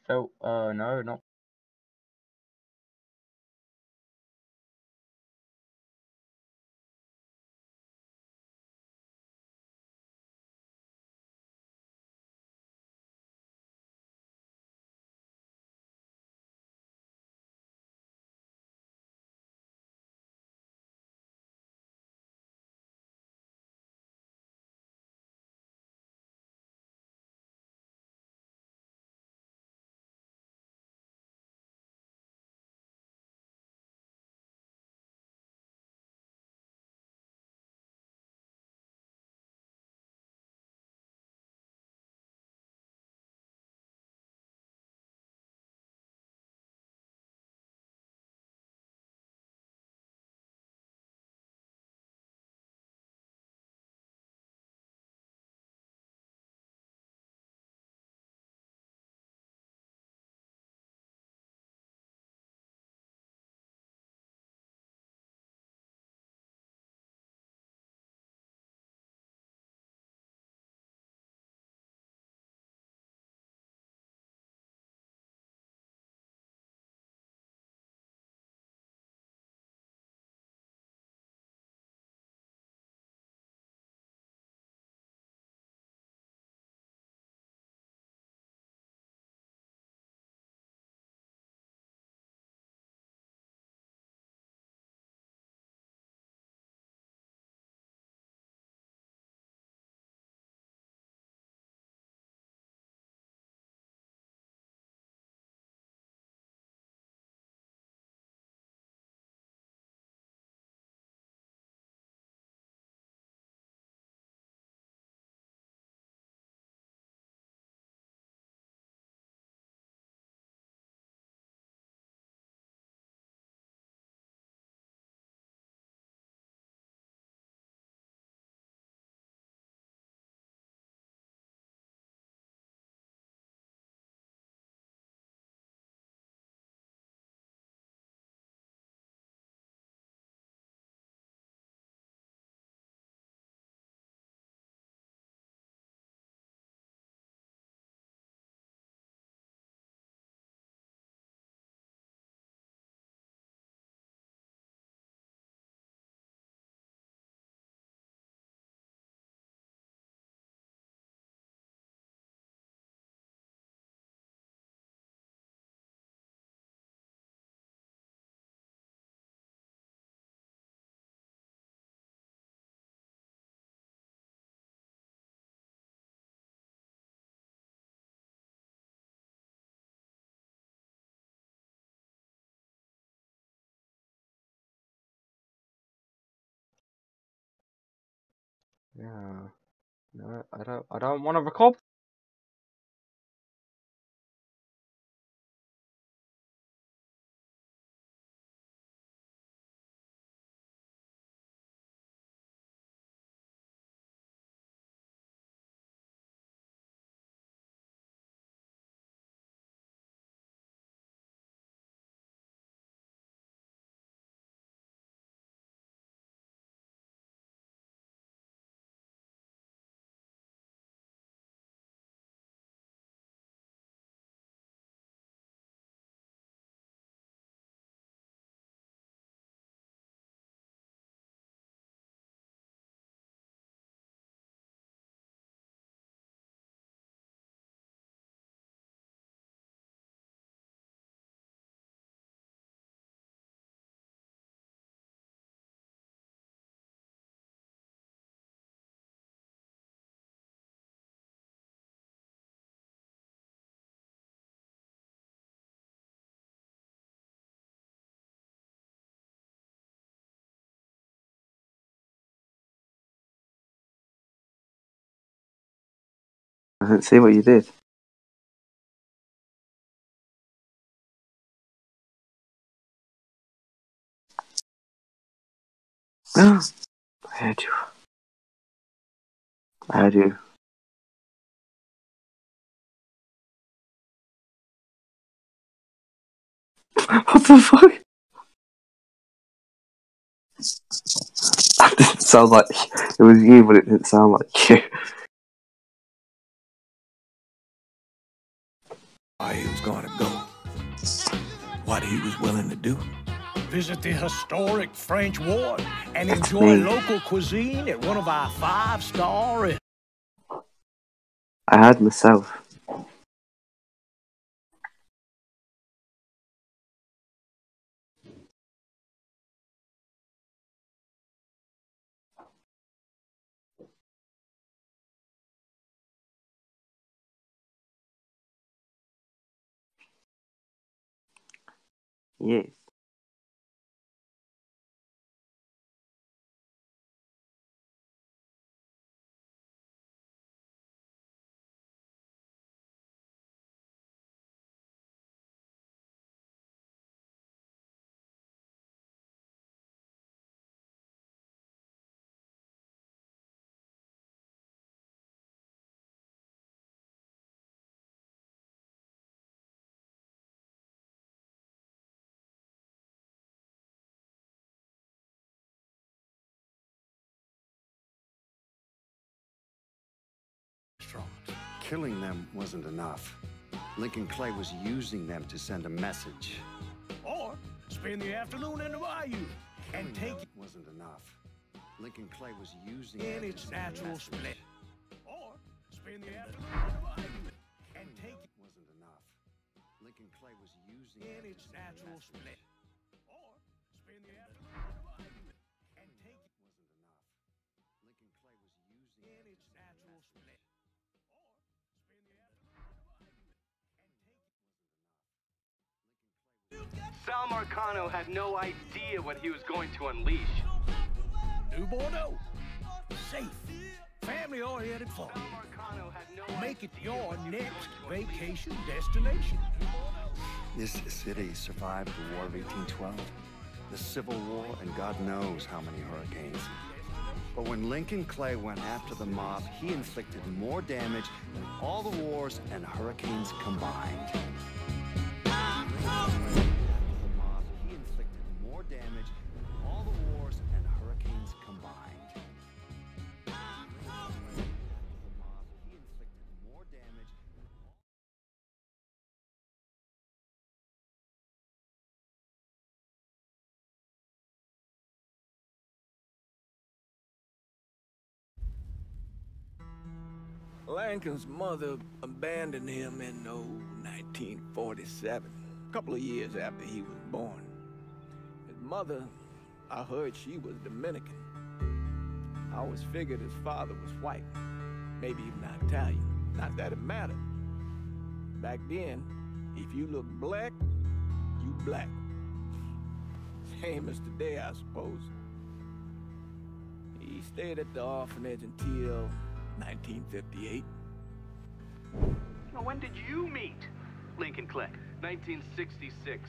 So, no, not. Yeah. No, I don't. I don't want to record. I didn't see what you did. I heard you. I heard you. What the fuck? That didn't sound like it was you, but it didn't sound like you. I used gonna go. What he was willing to do. Visit the historic French Ward and That's enjoy me. local cuisine at one of our 5-star. I had myself. Yes. Killing them wasn't enough. Lincoln Clay was using them to send a message. Or spend the afternoon in the bayou and Killing take them wasn't enough. Lincoln Clay was using it them in to its send a natural message. split. Or spend the afternoon in the bayou and take it Wasn't enough. Lincoln Clay was using in them to its send a natural message. split. Or spend the afternoon in the bayou and take it Wasn't enough. Lincoln Clay was using in them to its send a natural message. split. Or spend the afternoon in the bayou and take it. Sal Marcano had no idea what he was going to unleash. New Bordeaux. Safe. Family-oriented farm. Sal Marcano had no Make it idea your what he was next going to unleash. vacation destination. This city survived the War of 1812, the Civil War, and God knows how many hurricanes. But when Lincoln Clay went after the mob, he inflicted more damage than all the wars and hurricanes combined. The mob, he inflicted more damage than all the wars and hurricanes combined. The mob, he inflicted more damage than all Lincoln's mother abandoned him in 1947, a couple of years after he was born. His mother, I heard she was Dominican. I always figured his father was white, maybe even Italian. Not that it mattered. Back then, if you looked black, you black. Same as today, I suppose. He stayed at the orphanage until 1958. Now, when did you meet Lincoln Clay? 1966.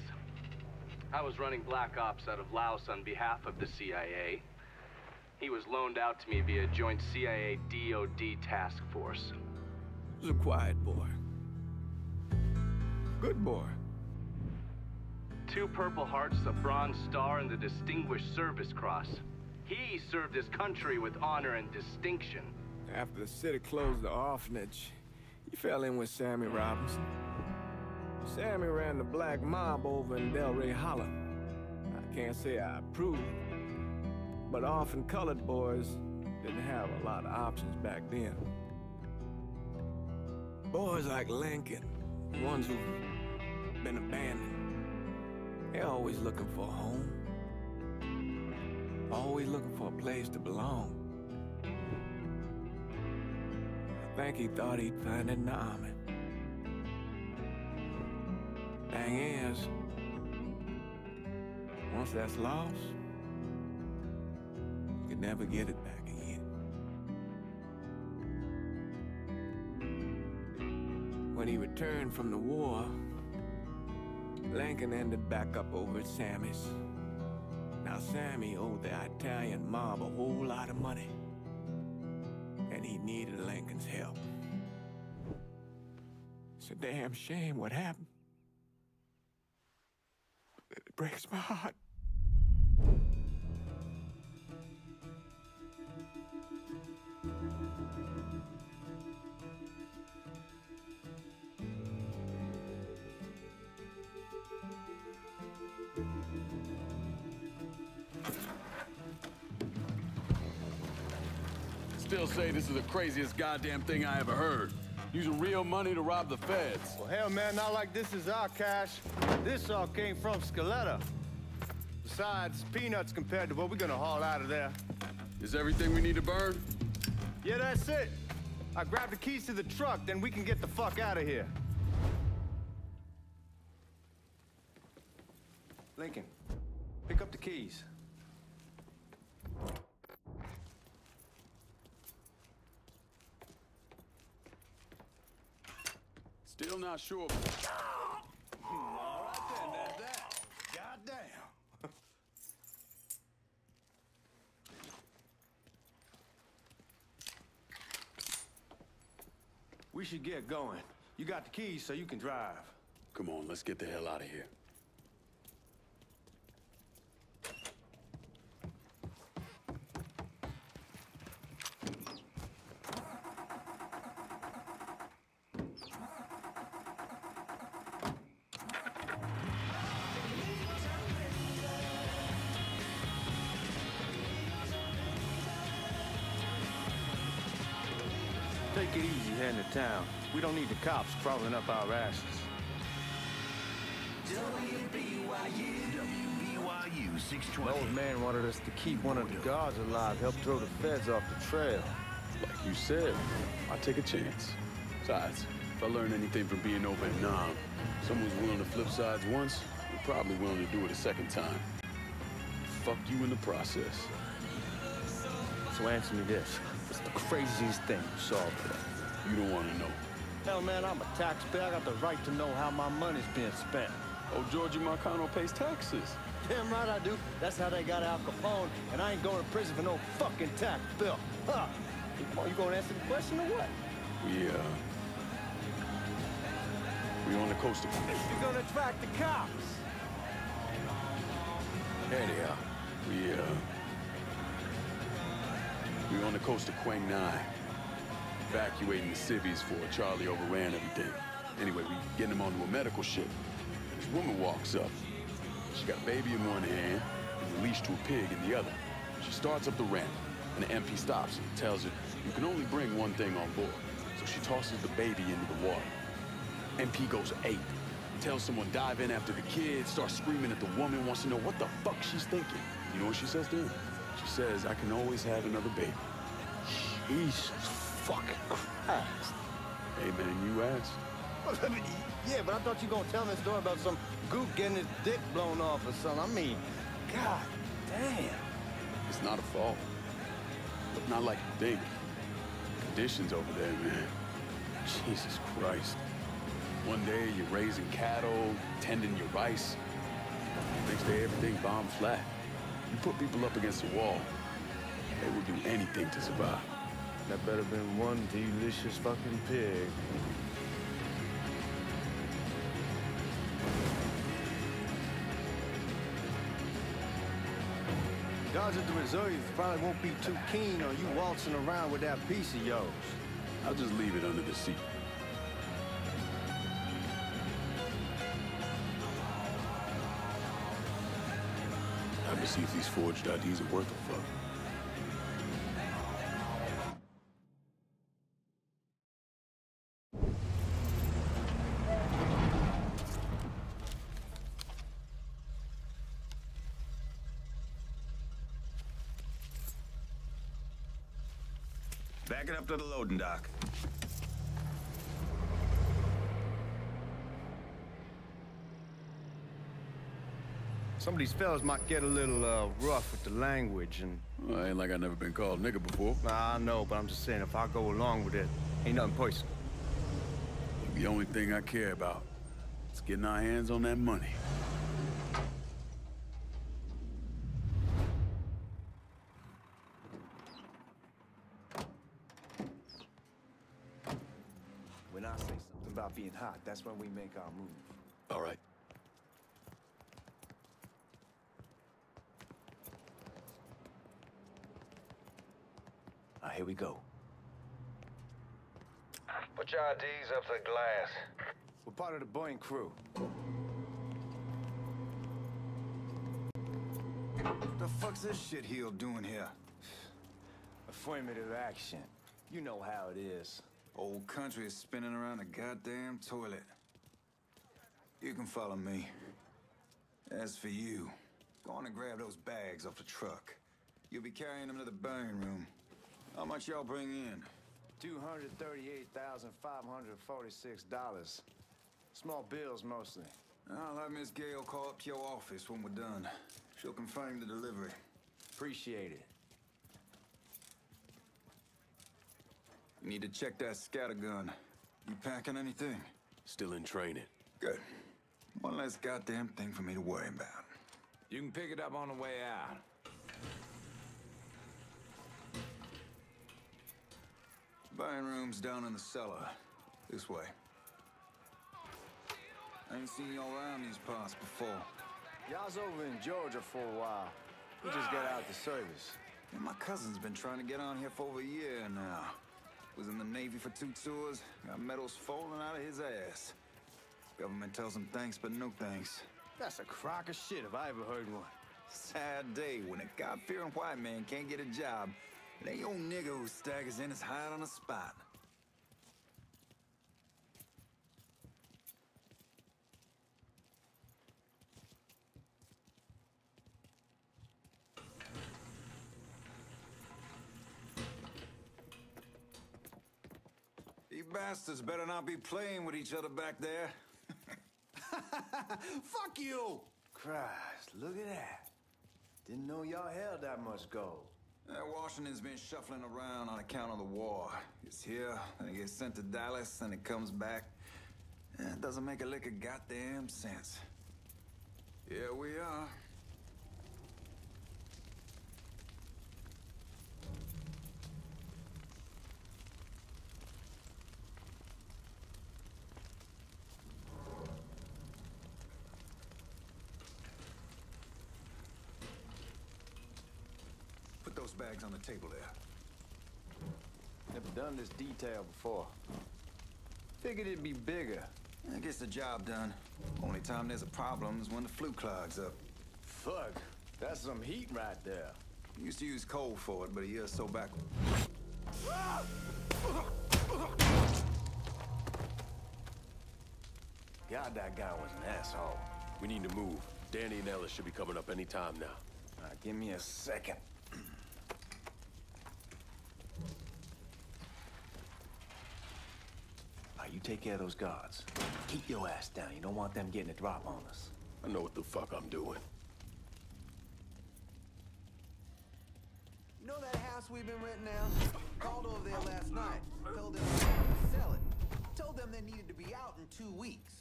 I was running Black Ops out of Laos on behalf of the CIA. He was loaned out to me via joint CIA-DOD task force. He was a quiet boy. Good boy. 2 Purple Hearts, a Bronze Star, and the Distinguished Service Cross. He served his country with honor and distinction. After the city closed the orphanage, he fell in with Sammy Robinson. Sammy ran the black mob over in Delray Hollow. I can't say I approve, but orphan colored boys didn't have a lot of options back then. Boys like Lincoln, ones who've been abandoned, they're always looking for a home. Always looking for a place to belong. I think he thought he'd find it in the army. Thing is, once that's lost, you can never get it back again. When he returned from the war, Lincoln ended back up over at Sammy's. Now, Sammy owed the Italian mob a whole lot of money, and he needed Lincoln's help. It's a damn shame what happened. It breaks my heart. Still say this is the craziest goddamn thing I ever heard. Using real money to rob the feds. Well, hell, man, not like this is our cash. This all came from Scaletta. Besides, peanuts compared to what we're gonna haul out of there. Is everything we need to burn? Yeah, that's it. I grab the keys to the truck, then we can get the fuck out of here. Lincoln, pick up the keys. Still not sure. All right then, there's that. Goddamn. We should get going. You got the keys so you can drive. Come on, let's get the hell out of here. Take it easy heading to town. We don't need the cops crawling up our asses. WBYU 620. The old man wanted us to keep one of the guards alive, help throw the feds off the trail. Like you said, I take a chance. Besides, if I learn anything from being over in Nam, someone's willing to flip sides once, they're probably willing to do it a second time. Fuck you in the process. So answer me this. What's the craziest thing you saw today? You don't want to know. Hell, man, I'm a taxpayer. I got the right to know how my money's being spent. Oh, Georgie Marcano pays taxes. Damn right I do. That's how they got Al Capone, and I ain't going to prison for no fucking tax bill. Huh? Come on, you gonna answer the question or what? We on the coast of... You're gonna attract the cops. There they are. We on the coast of Quang Nai. Evacuating the civvies for Charlie overran everything. Anyway, we getting him onto a medical ship. This woman walks up. She got a baby in one hand and a leash to a pig in the other. She starts up the ramp, and the MP stops and tells her, you can only bring one thing on board. So she tosses the baby into the water. MP goes ape. Tells someone dive in after the kid, starts screaming at the woman, wants to know what the fuck she's thinking. You know what she says to him? She says, I can always have another baby. Jesus fucking Christ. Hey man, you asked. Well, I mean, yeah, but I thought you were gonna tell me a story about some gook getting his dick blown off or something. I mean, god damn. It's not a fault. Not like you think. Conditions over there, man. Jesus Christ. One day you're raising cattle, tending your rice. Next day everything bombed flat. You put people up against the wall, they will do anything to survive. That better been one delicious fucking pig. Guards at the reserve probably won't be too keen on you waltzing around with that piece of yours. I'll just leave it under the seat. Time to see if these forged IDs are worth a fuck. Back it up to the loading dock. Some of these fellas might get a little rough with the language and... Well, ain't like I never been called nigga before. Nah, I know, but I'm just saying, if I go along with it, ain't nothing personal. The only thing I care about is getting our hands on that money. When I say something about being hot, that's when we make our move. All right. Here we go. Put your IDs up to the glass. We're part of the Boeing crew. What the fuck's this shitheel doing here? Affirmative action. You know how it is. Old country is spinning around a goddamn toilet. You can follow me. As for you, go on and grab those bags off the truck. You'll be carrying them to the burn room. How much y'all bring in? $238,546. Small bills, mostly. I'll have Miss Gale call up to your office when we're done. She'll confirm the delivery. Appreciate it. You need to check that scattergun. You packing anything? Still in training. Good. One less goddamn thing for me to worry about. You can pick it up on the way out. Burn room's down in the cellar. This way. I ain't seen y'all around these parts before. Y'all's over in Georgia for a while. We just got out the service. Yeah, my cousin's been trying to get on here for over a year now. Was in the Navy for 2 tours, got medals falling out of his ass. Government tells him thanks, but no thanks. That's a crock of shit if I ever heard one. Sad day when a God-fearing white man can't get a job. It ain't your nigga who staggers in his hide on the spot. You bastards better not be playing with each other back there. Fuck you! Christ, look at that. Didn't know y'all held that much gold. Washington's been shuffling around on account of the war. It's here, then it gets sent to Dallas, then it comes back. It doesn't make a lick of goddamn sense. Here we are. Put those bags on the table there. Never done this detail before. Figured it'd be bigger. That gets the job done. Only time there's a problem is when the flue clogs up. Fuck, that's some heat right there. Used to use coal for it, but a year or so back. God, that guy was an asshole. We need to move. Danny and Ellis should be coming up any time now. All right, give me a second. You take care of those guards. Keep your ass down. You don't want them getting a drop on us. I know what the fuck I'm doing. You know that house we've been renting out? Called over there last night. Told them they wanted to sell it. Told them they needed to be out in 2 weeks.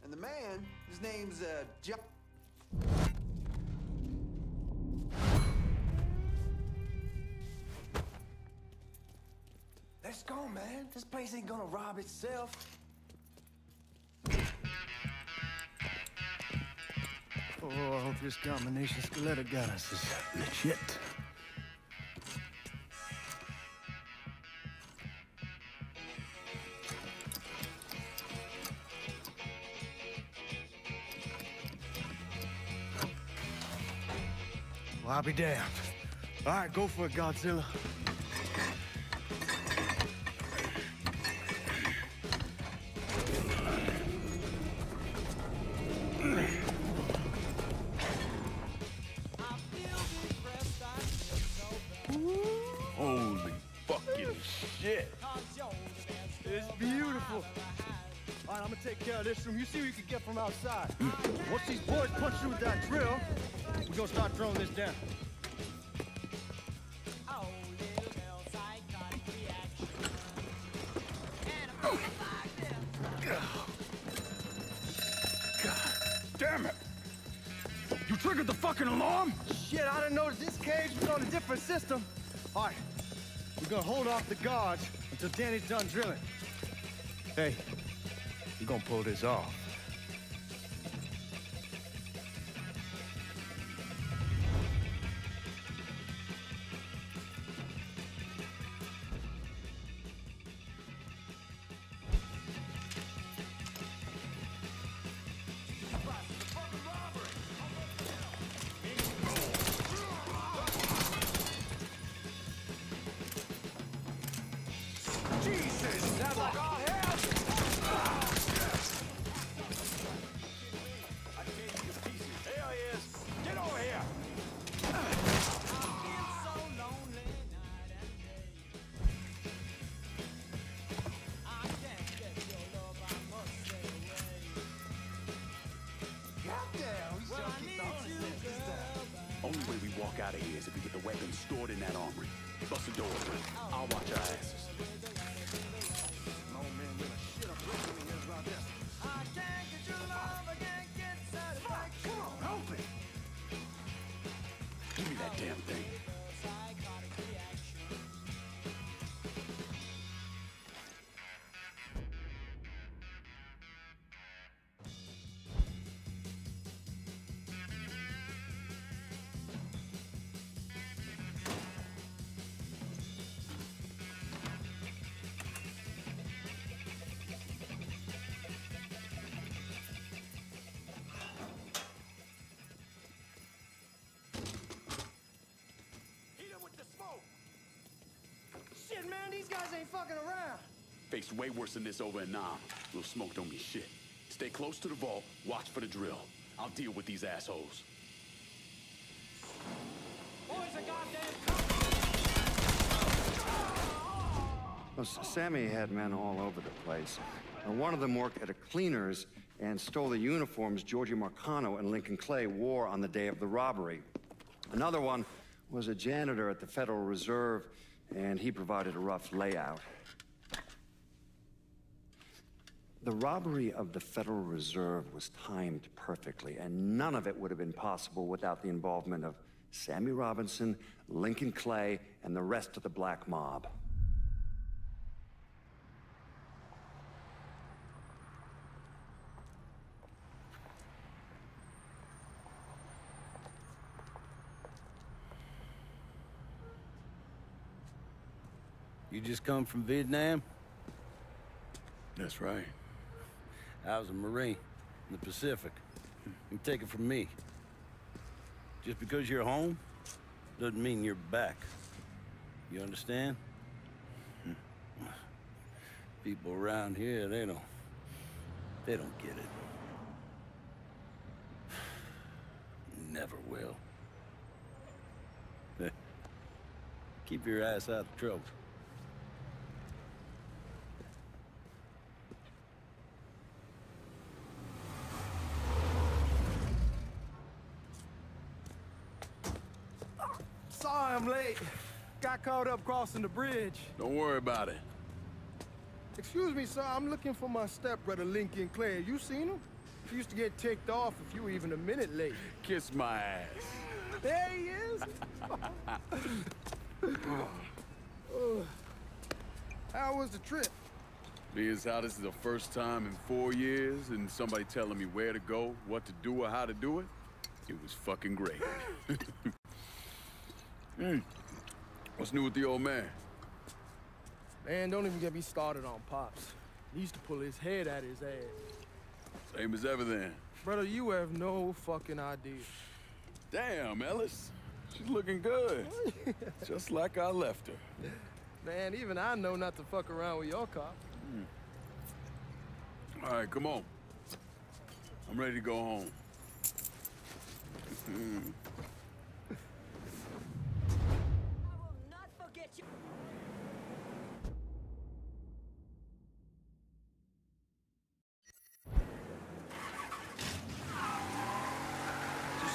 And the man, his name's, John. Let's go, man. This place ain't gonna rob itself. Oh, I hope this combination stiletto gun us is legit. Well, I'll be damned. All right, go for it, Godzilla. Holy fucking shit. It's beautiful. All right, I'm gonna take care of this room. You see what you can get from outside. Once these boys punch through with that drill, we're gonna start throwing this down. God damn it. You triggered the fucking alarm? Shit, I didn't know that this cage was on a different system. All right, we're gonna hold off the guards until Danny's done drilling. Hey, you're gonna pull this off. fuck out of here is if we get the weapons stored in that armory. Bust the door open. I'll watch our asses. Come on, open! Give me that damn thing. Shit, man, these guys ain't fucking around. Faced way worse than this over in Nam. Little smoke don't mean shit. Stay close to the vault, watch for the drill. I'll deal with these assholes. Boys are goddamn Well, Sammy had men all over the place. One of them worked at a cleaner's and stole the uniforms Georgie Marcano and Lincoln Clay wore on the day of the robbery. Another one was a janitor at the Federal Reserve, and he provided a rough layout. The robbery of the Federal Reserve was timed perfectly, and none of it would have been possible without the involvement of Sammy Robinson, Lincoln Clay, and the rest of the black mob. You just come from Vietnam? That's right. I was a Marine in the Pacific. You take it from me. Just because you're home doesn't mean you're back. You understand? People around here, they don't get it. Never will. Keep your ass out of trouble. Sorry I'm late. Got caught up crossing the bridge. Don't worry about it. Excuse me, sir. I'm looking for my stepbrother, Lincoln Clay. You seen him? He used to get ticked off if you were even a minute late. Kiss my ass. There he is. How was the trip? Being as how this is the first time in 4 years and somebody telling me where to go, what to do, or how to do it, it was fucking great. What's new with the old man? Man, don't even get me started on Pops. He used to pull his head out his ass. Same as ever then. Brother, you have no fucking idea. Damn, Ellis. She's looking good. Just like I left her. Man, even I know not to fuck around with your cop. All right, come on. I'm ready to go home.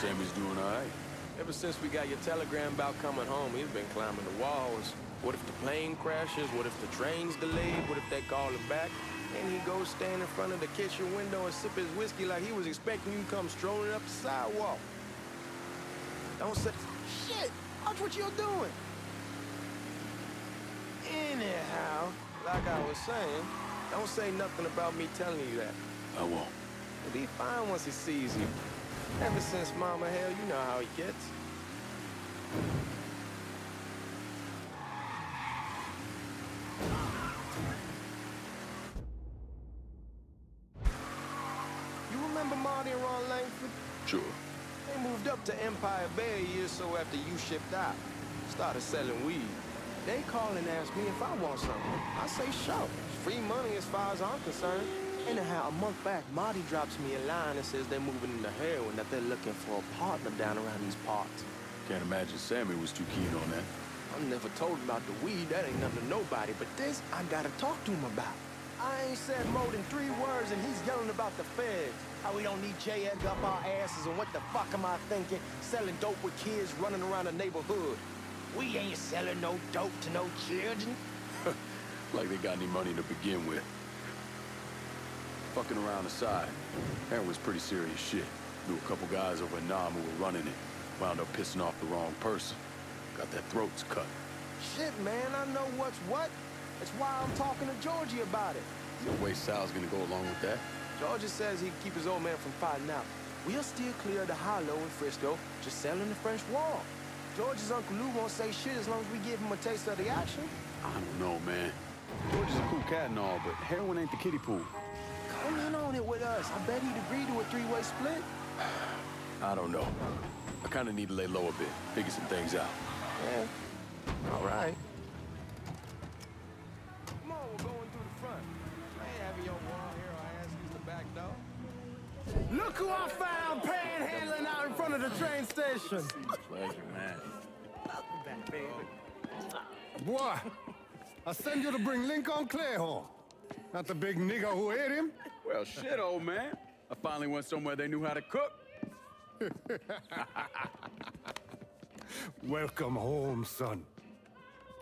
Sammy's doing all right. Ever since we got your telegram about coming home, he's been climbing the walls. What if the plane crashes? What if the train's delayed? What if they call him back? And he goes stand in front of the kitchen window and sip his whiskey like he was expecting you to come strolling up the sidewalk. Don't say, shit, watch what you're doing. Anyhow, like I was saying, don't say nothing about me telling you that. I won't. He'll be fine once he sees you. Ever since Mama Hell, you know how he gets. You remember Marty and Ron Langford? Sure. They moved up to Empire Bay a year or so after you shipped out. Started selling weed. They call and ask me if I want something. I say sure. Free money as far as I'm concerned. Anyhow, a month back, Marty drops me a line and says they're moving into heroin, that they're looking for a partner down around these parts. Can't imagine Sammy was too keen on that. I'm never told about the weed, that ain't nothing to nobody, but this I gotta talk to him about. I ain't said more than 3 words and he's yelling about the feds. How we don't need J. Edgar up our asses, and what the fuck am I thinking? Selling dope with kids running around the neighborhood. We ain't selling no dope to no children. Like they got any money to begin with. Fucking around aside, heroin's pretty serious shit. Knew a couple guys over in Nam who were running it. Wound up pissing off the wrong person. Got their throats cut. Shit, man, I know what's what. That's why I'm talking to Georgie about it. No way Sal's gonna go along with that. Georgie says he'd keep his old man from fighting out. We'll still clear the hollow in Frisco, just selling the French wall. George's Uncle Lou won't say shit as long as we give him a taste of the action. I don't know, man. George is a cool cat and all, but heroin ain't the kiddie pool. Come in on it with us. I bet he'd agree to a three-way split. I don't know. I kinda need to lay low a bit, figure some things out. Yeah, all right. Come on, we're going through the front. I ain't having your wall here or ass use the back door. Look who I found panhandling out in front of the train station. Pleasure, man. Welcome back, baby. Boy, I send you to bring Lincoln Clay home. Not the big nigger who ate him. Well, shit, old man. I finally went somewhere they knew how to cook. Welcome home, son.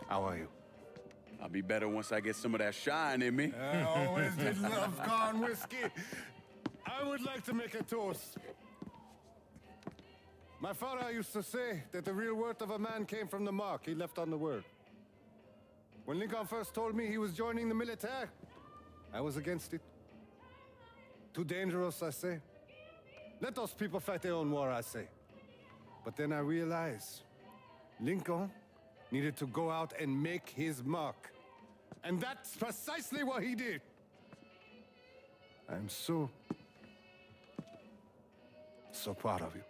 How are you? I'll be better once I get some of that shine in me. I always did love corn whiskey. I would like to make a toast. My father used to say that the real worth of a man came from the mark he left on the world. When Lincoln first told me he was joining the military, I was against it. Too dangerous, I say. Let those people fight their own war, I say. But then I realized Lincoln needed to go out and make his mark. And that's precisely what he did. I'm so proud of you.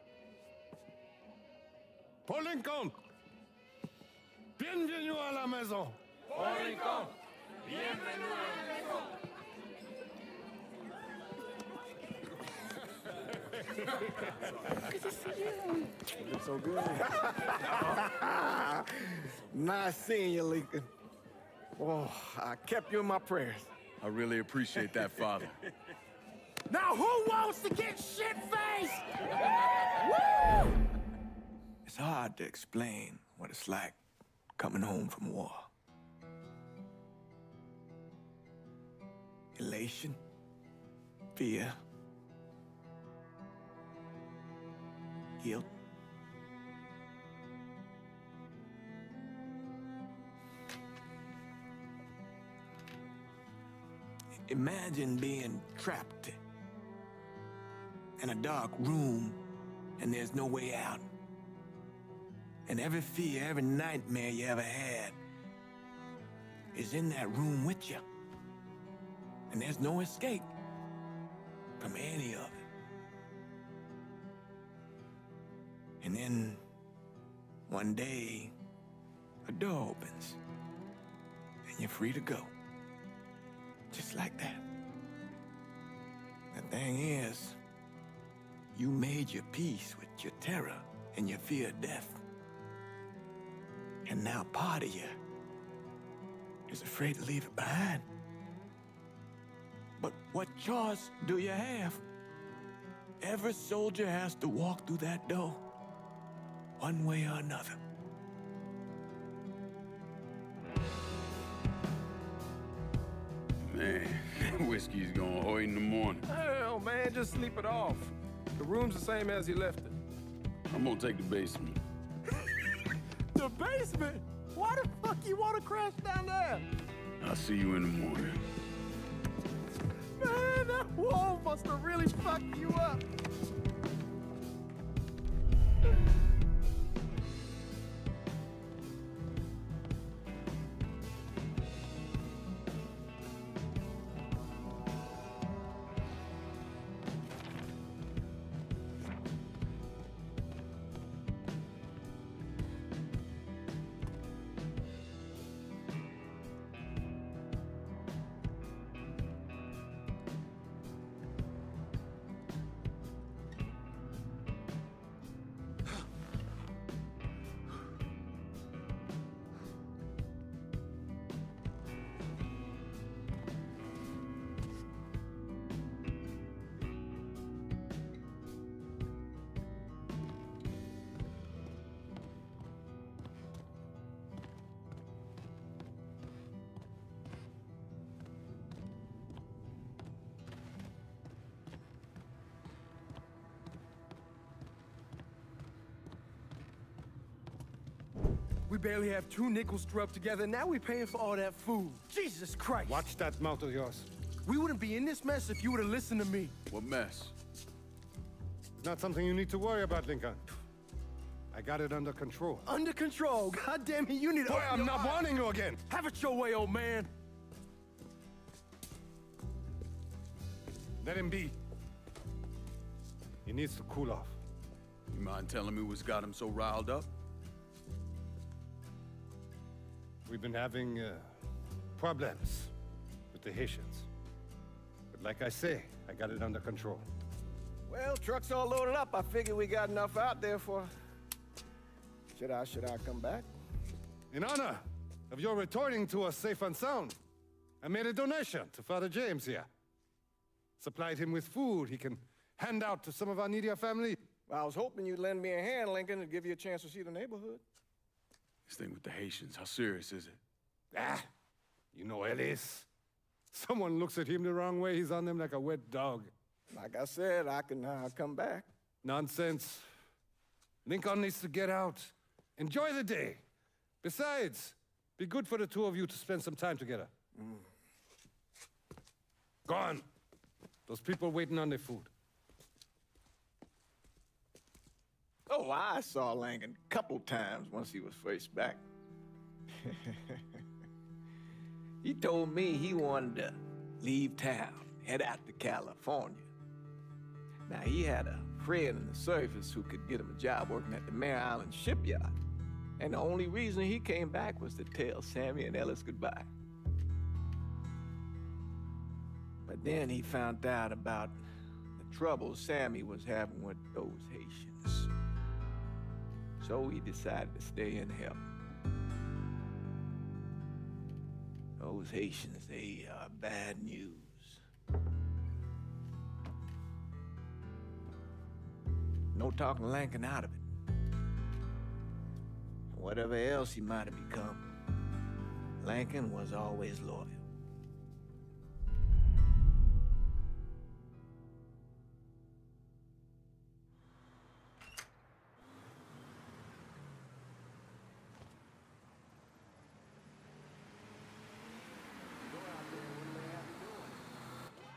Paul Lincoln! Bienvenue à la maison! Paul Lincoln! Bienvenue à la maison! Good to see you. You're so good. Nice seeing you, Lincoln. Oh, I kept you in my prayers. I really appreciate that, Father. Now who wants to get shit-faced? Woo! It's hard to explain what it's like coming home from war. Elation, fear, guilt. Imagine being trapped in a dark room and there's no way out. And every fear, every nightmare you ever had is in that room with you. And there's no escape from any of it. And then one day, a door opens and you're free to go. Just like that. The thing is, you made your peace with your terror and your fear of death. And now part of you is afraid to leave it behind. But what choice do you have? Every soldier has to walk through that door, one way or another. Man, whiskey's going hoy in the morning. Hell, man, just sleep it off. The room's the same as you left it. I'm gonna take the basement. The basement? Why the fuck you want to crash down there? I'll see you in the morning. Man, that wall must have really fucked you up. We barely have 2 nickels to rub together, and now we're paying for all that food. Jesus Christ! Watch that mouth of yours. We wouldn't be in this mess if you would have listened to me. What mess? It's not something you need to worry about, Lincoln. I got it under control. Under control? God damn it, you need to... Boy, I'm not warning you again! Have it your way, old man! Let him be. He needs to cool off. You mind telling me what's got him so riled up? We've been having problems with the Haitians. But like I say, I got it under control. Well, truck's all loaded up. I figure we got enough out there for... Should I come back? In honor of your returning to us safe and sound, I made a donation to Father James here. Supplied him with food he can hand out to some of our needier family. Well, I was hoping you'd lend me a hand, Lincoln, and give you a chance to see the neighborhood. This thing with the Haitians, how serious is it? Ah, you know Ellis. Someone looks at him the wrong way, he's on them like a wet dog. Like I said, I'll come back. Nonsense. Lincoln needs to get out. Enjoy the day. Besides, be good for the two of you to spend some time together. Go on. Those people waiting on their food. Oh, I saw Lincoln a couple times once he was first back. He told me he wanted to leave town, head out to California. Now, he had a friend in the service who could get him a job working at the Mare Island shipyard. And the only reason he came back was to tell Sammy and Ellis goodbye. But then he found out about the trouble Sammy was having with those Haitians. So he decided to stay and help. Those Haitians, they are bad news. No talking Lincoln out of it. Whatever else he might have become, Lincoln was always loyal.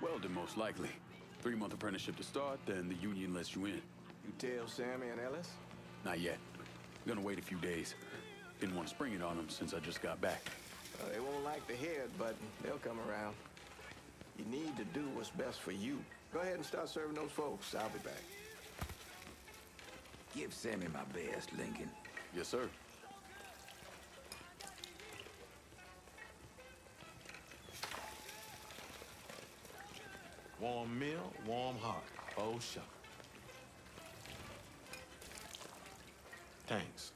Welding, most likely. 3-month apprenticeship to start, then the union lets you in. You tell Sammy and Ellis? Not yet. Gonna wait a few days. Didn't want to spring it on them since I just got back. They won't like to hear it, but they'll come around. You need to do what's best for you. Go ahead and start serving those folks. I'll be back. Give Sammy my best, Lincoln. Yes, sir. Warm meal, warm heart. Oh, shuck. Thanks.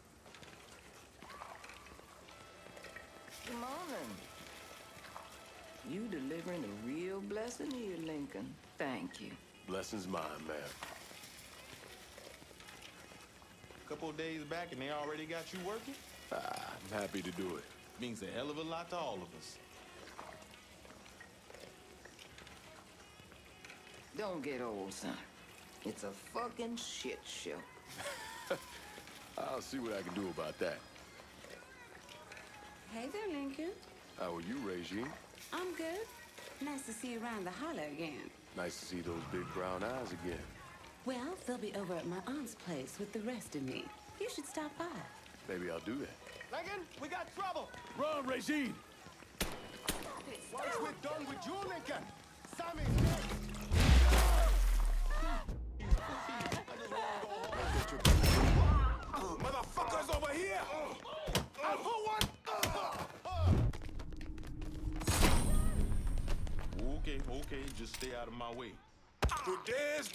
Good morning. You delivering a real blessing here, Lincoln. Thank you. Blessing's mine, ma'am. Couple of days back and they already got you working? I'm happy to do it. Means a hell of a lot to all of us. Don't get old, son. It's a fucking shit show. I'll see what I can do about that. Hey there, Lincoln. How are you, Regine? I'm good. Nice to see you around the holler again. Nice to see those big brown eyes again. Well, they'll be over at my aunt's place with the rest of me. You should stop by. Maybe I'll do that. Lincoln, we got trouble! Run, Regine! Once we're done with you, Lincoln, Sammy! Motherfuckers over here! Who won? Okay, just stay out of my way. Today's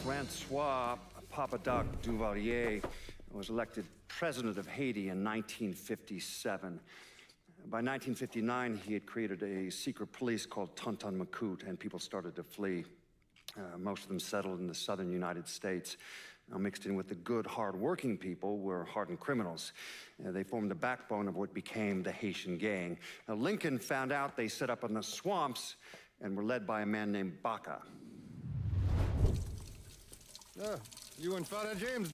Francois Papadoc Duvalier was elected president of Haiti in 1957. By 1959, he had created a secret police called Tonton Macoute, and people started to flee. Most of them settled in the southern United States. Now, mixed in with the good, hard-working people were hardened criminals. They formed the backbone of what became the Haitian gang. Now, Lincoln found out they set up in the swamps and were led by a man named Baca. You and Father James